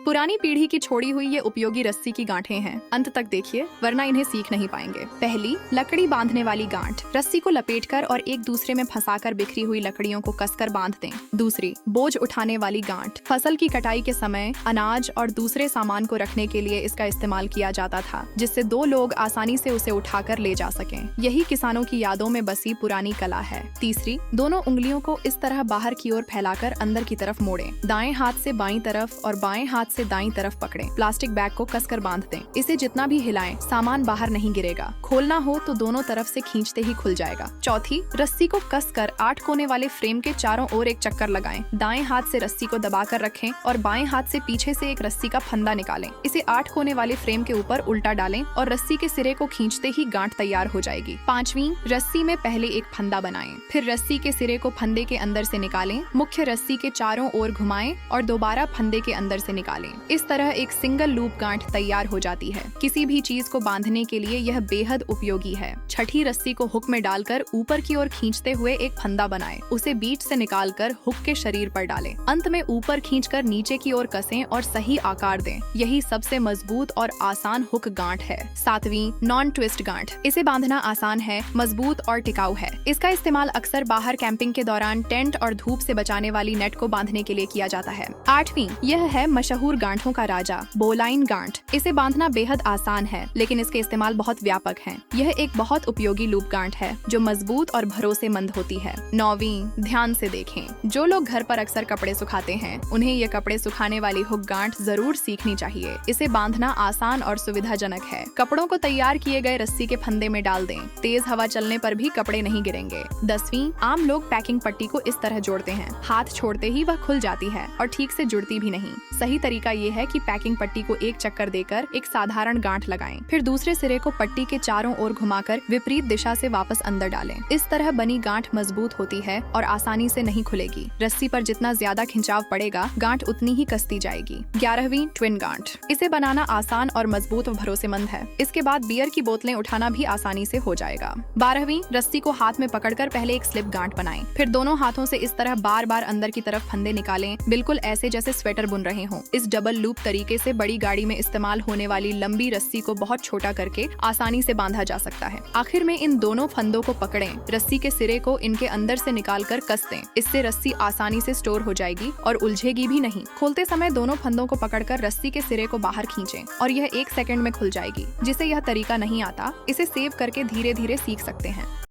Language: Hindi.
पुरानी पीढ़ी की छोड़ी हुई ये उपयोगी रस्सी की गांठें हैं। अंत तक देखिए, वरना इन्हें सीख नहीं पाएंगे। पहली, लकड़ी बांधने वाली गांठ। रस्सी को लपेटकर और एक दूसरे में फंसाकर बिखरी हुई लकड़ियों को कसकर बांध दें। दूसरी, बोझ उठाने वाली गांठ। फसल की कटाई के समय अनाज और दूसरे सामान को रखने के लिए इसका इस्तेमाल किया जाता था, जिससे दो लोग आसानी से उसे उठाकर ले जा सकें। यही किसानों की यादों में बसी पुरानी कला है। तीसरी, दोनों उंगलियों को इस तरह बाहर की ओर फैलाकर अंदर की तरफ मोड़ें। दाएं हाथ से बाईं तरफ और बाएं हाथ से दाईं तरफ पकड़ें। प्लास्टिक बैग को कसकर बांध दें। इसे जितना भी हिलाएं, सामान बाहर नहीं गिरेगा। खोलना हो तो दोनों तरफ से खींचते ही खुल जाएगा। चौथी, रस्सी को कसकर 8 कोने वाले फ्रेम के चारों ओर एक चक्कर लगाएं। दाएं हाथ से रस्सी को दबाकर रखें और बाएं हाथ से पीछे से एक रस्सी का फंदा निकालें। इसे 8 कोने वाले फ्रेम के ऊपर उल्टा डालें और रस्सी के सिरे को खींचते ही गांठ तैयार हो जाएगी। पांचवी, रस्सी में पहले एक फंदा बनाएं, फिर रस्सी के सिरे को फंदे के अंदर से निकालें, मुख्य रस्सी के चारों ओर घुमाएं और दोबारा फंदे के अंदर से निकालें। इस तरह एक सिंगल लूप गांठ तैयार हो जाती है। किसी भी चीज को बांधने के लिए यह बेहद उपयोगी है। छठी, रस्सी को हुक में डालकर ऊपर की ओर खींचते हुए एक फंदा बनाएं। उसे बीच से निकालकर हुक के शरीर पर डालें। अंत में ऊपर खींचकर नीचे की ओर कसें और सही आकार दें। यही सबसे मजबूत और आसान हुक गांठ है। सातवीं, नॉन ट्विस्ट गांठ। इसे बांधना आसान है, मजबूत और टिकाऊ है। इसका इस्तेमाल अक्सर बाहर कैंपिंग के दौरान टेंट और धूप से बचाने वाली नेट को बांधने के लिए किया जाता है। आठवीं, यह है मशहूर गांठों का राजा, बोलाइन गांठ। इसे बांधना बेहद आसान है, लेकिन इसके इस्तेमाल बहुत व्यापक हैं। यह एक बहुत उपयोगी लूप गांठ है जो मजबूत और भरोसेमंद होती है। नौवीं, ध्यान से देखें। जो लोग घर पर अक्सर कपड़े सुखाते हैं, उन्हें ये कपड़े सुखाने वाली हुक गांठ जरूर सीखनी चाहिए। इसे बांधना आसान और सुविधाजनक है। कपड़ों को तैयार किए गए रस्सी के फंदे में डाल दें। तेज हवा चलने पर भी कपड़े नहीं गिरेंगे। 10वीं, आम लोग पैकिंग पट्टी को इस तरह जोड़ते हैं, हाथ छोड़ते ही वह खुल जाती है और ठीक से जुड़ती भी नहीं। सही तरीका ये है कि पैकिंग पट्टी को एक चक्कर देकर एक साधारण गांठ लगाएं, फिर दूसरे सिरे को पट्टी के चारों ओर घुमाकर विपरीत दिशा से वापस अंदर डालें। इस तरह बनी गांठ मजबूत होती है और आसानी से नहीं खुलेगी। रस्सी पर जितना ज्यादा खिंचाव पड़ेगा, गांठ उतनी ही कसती जाएगी। 11वीं, ट्विन गांठ। इसे बनाना आसान और मजबूत और भरोसेमंद है। इसके बाद बियर की बोतलें उठाना भी आसानी से हो जाएगा। 12वीं, रस्सी को हाथ में पकड़कर पहले एक स्लिप गांठ बनाएं, फिर दोनों हाथों से इस तरह बार बार अंदर की तरफ फंदे निकालें, बिल्कुल ऐसे जैसे स्वेटर बुन रहे हों। इस डबल लूप तरीके से बड़ी गाड़ी में इस्तेमाल होने वाली लंबी रस्सी को बहुत छोटा करके आसानी से बांधा जा सकता है। आखिर में इन दोनों फंदों को पकड़ें, रस्सी के सिरे को इनके अंदर से निकालकर कस दें। इससे रस्सी आसानी से स्टोर हो जाएगी और उलझेगी भी नहीं। खोलते समय दोनों फंदों को पकड़कर रस्सी के सिरे को बाहर खींचें और यह 1 सेकंड में खुल जाएगी। जिसे यह तरीका नहीं आता, इसे सेव करके धीरे धीरे सीख सकते हैं।